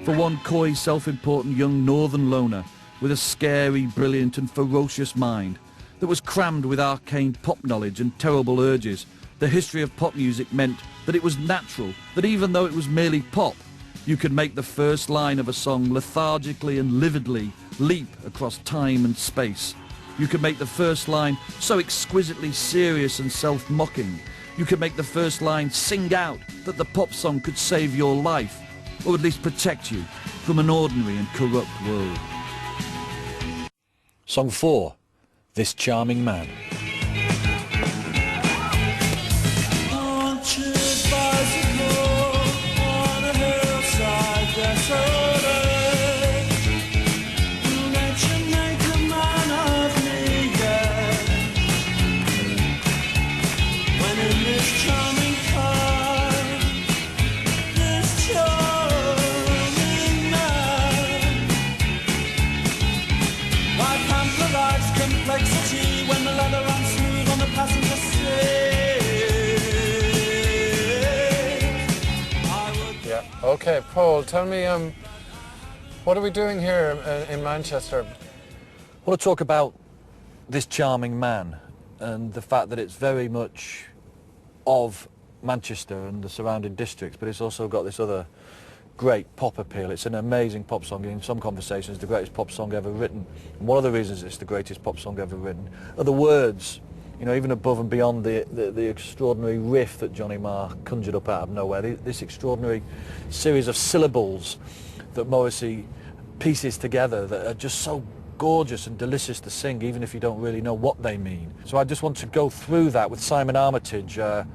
for one coy, self-important young northern loner with a scary, brilliant and ferocious mind that was crammed with arcane pop knowledge and terrible urges. The history of pop music meant that it was natural, that even though it was merely pop, you could make the first line of a song lethargically and lividly leap across time and space. You could make the first line so exquisitely serious and self-mocking. You could make the first line sing out that the pop song could save your life, or at least protect you from an ordinary and corrupt world. Song 4, This Charming Man. Okay, Paul, tell me, what are we doing here in Manchester? I want to talk about This Charming Man and the fact that it's very much of Manchester and the surrounding districts, but it's also got this other great pop appeal. It's an amazing pop song. In some conversations, the greatest pop song ever written. And one of the reasons it's the greatest pop song ever written are the words. You know, even above and beyond the extraordinary riff that Johnny Marr conjured up out of nowhere, this extraordinary series of syllables that Morrissey pieces together that are just so gorgeous and delicious to sing, even if you don't really know what they mean. So I just want to go through that with Simon Armitage, a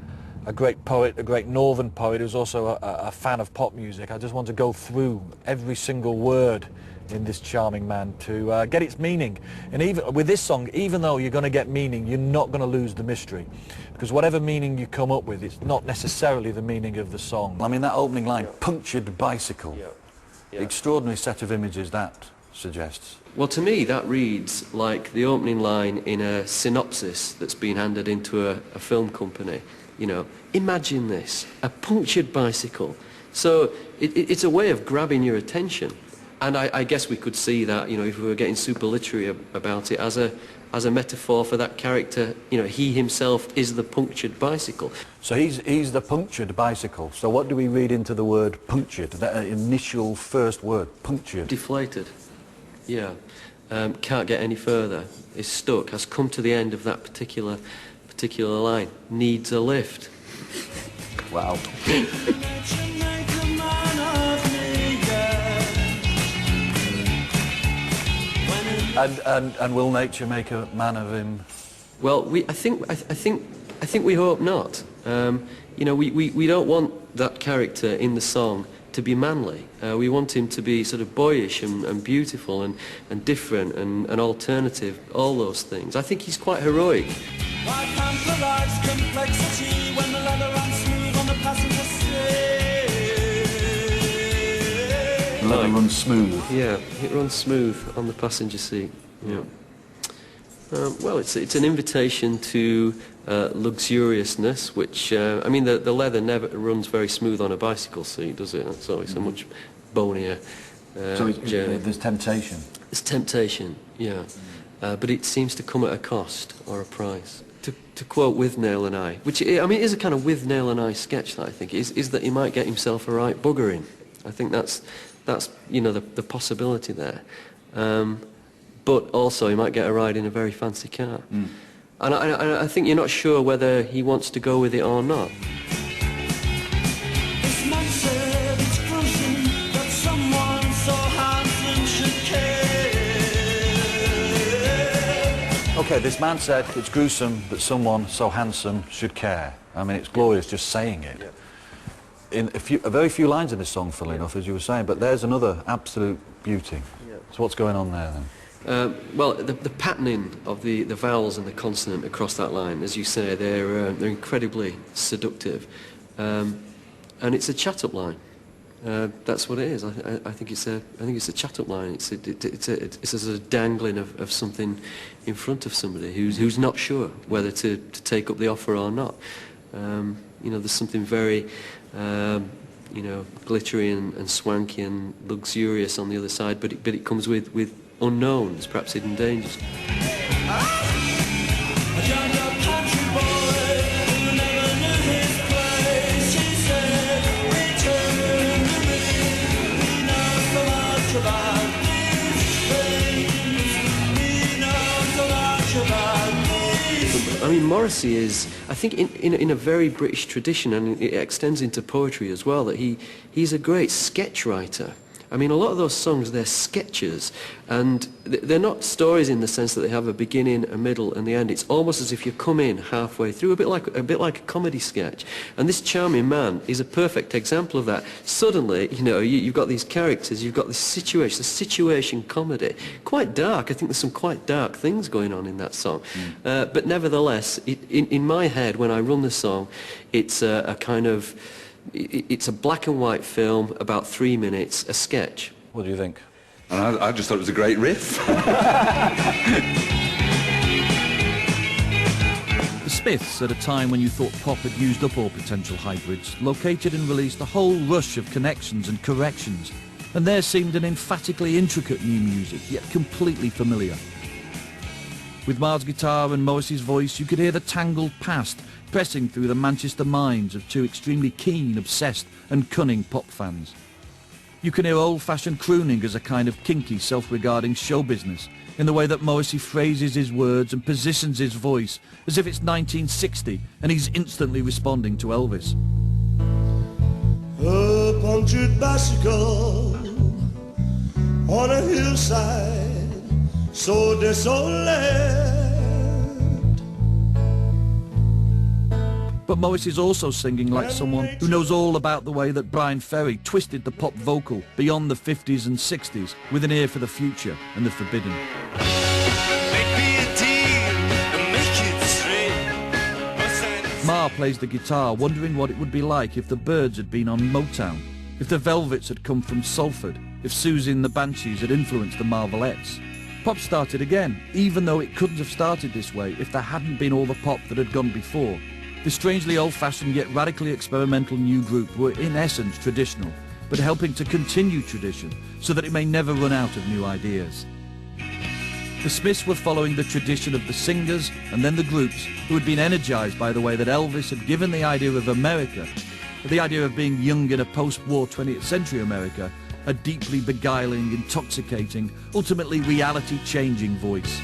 great poet, a great northern poet who's also a fan of pop music. I just want to go through every single word in This Charming Man to get its meaning. And even with this song, even though you're going to get meaning, you're not going to lose the mystery, because whatever meaning you come up with, it's not necessarily the meaning of the song. I mean, that opening line, punctured bicycle, extraordinary set of images that suggests. Well, to me that reads like the opening line in a synopsis that's been handed into a film company. You know, imagine this, a punctured bicycle. So it's a way of grabbing your attention. And I guess we could see that, you know, if we were getting super literary about it, as a metaphor for that character. You know, he himself is the punctured bicycle. So he's the punctured bicycle. So what do we read into the word punctured, that initial first word, punctured? Deflated, yeah. Can't get any further, is stuck, has come to the end of that particular line, needs a lift. Wow. And will nature make a man of him? Well, I think we hope not. You know, we don't want that character in the song to be manly. We want him to be sort of boyish and beautiful and different and alternative, all those things. I think he's quite heroic. Let it run smooth. Yeah, it runs smooth on the passenger seat. Yeah. Well, it's an invitation to luxuriousness, which I mean, the leather never runs very smooth on a bicycle seat, does it? It's always a much bonier journey. There's temptation. There's temptation, yeah, but it seems to come at a cost or a price. To quote With Nail and I, which I mean is a kind of With Nail and I sketch that I think is that he might get himself a right buggering. I think that's you know the possibility there. But also he might get a ride in a very fancy car. Mm. And I think you're not sure whether he wants to go with it or not. Okay, this man said it's gruesome that someone so handsome should care. I mean, it's glorious just saying it. Yeah. In a very few lines in this song, funnily enough, as you were saying, but there's another absolute beauty. Yeah. So what's going on there then? Well, the patterning of the vowels and the consonant across that line, as you say, they're incredibly seductive, and it's a chat-up line. That's what it is. I think it's a chat-up line. It's a sort of dangling of something in front of somebody who's not sure whether to take up the offer or not. You know, there's something very you know, glittery and swanky and luxurious on the other side, but it comes with unknowns, perhaps hidden dangers. I mean, Morrissey is, I think, in a very British tradition, and it extends into poetry as well, that he's a great sketch writer. I mean, a lot of those songs, they're sketches, and they're not stories in the sense that they have a beginning, a middle, and the end. It's almost as if you come in halfway through, a bit like a comedy sketch. And this Charming Man is a perfect example of that. Suddenly, you know, you've got these characters, you've got this situation, the situation comedy, quite dark. I think there's some quite dark things going on in that song. But nevertheless, in my head, when I run the song, it's a kind of... It's a black and white film, about 3 minutes, a sketch. What do you think? And I just thought it was a great riff. The Smiths, at a time when you thought pop had used up all potential hybrids, located and released a whole rush of connections and corrections, and there seemed an emphatically intricate new music, yet completely familiar. With Marr's guitar and Morrissey's voice, you could hear the tangled past pressing through the Manchester minds of two extremely keen, obsessed and cunning pop fans. You can hear old-fashioned crooning as a kind of kinky, self-regarding show business, in the way that Morrissey phrases his words and positions his voice as if it's 1960 and he's instantly responding to Elvis. A punctured bicycle on a hillside so desolate. But Morrissey's also singing like someone who knows all about the way that Brian Ferry twisted the pop vocal beyond the 50s and 60s with an ear for the future and the forbidden. Marr plays the guitar, wondering what it would be like if the Byrds had been on Motown, if the Velvets had come from Salford, if Susie and the Banshees had influenced the Marvelettes. Pop started again, even though it couldn't have started this way if there hadn't been all the pop that had gone before. The strangely old-fashioned yet radically experimental new group were in essence traditional, but helping to continue tradition so that it may never run out of new ideas. The Smiths were following the tradition of the singers and then the groups who had been energized by the way that Elvis had given the idea of America, the idea of being young in a post-war 20th century America, a deeply beguiling, intoxicating, ultimately reality-changing voice.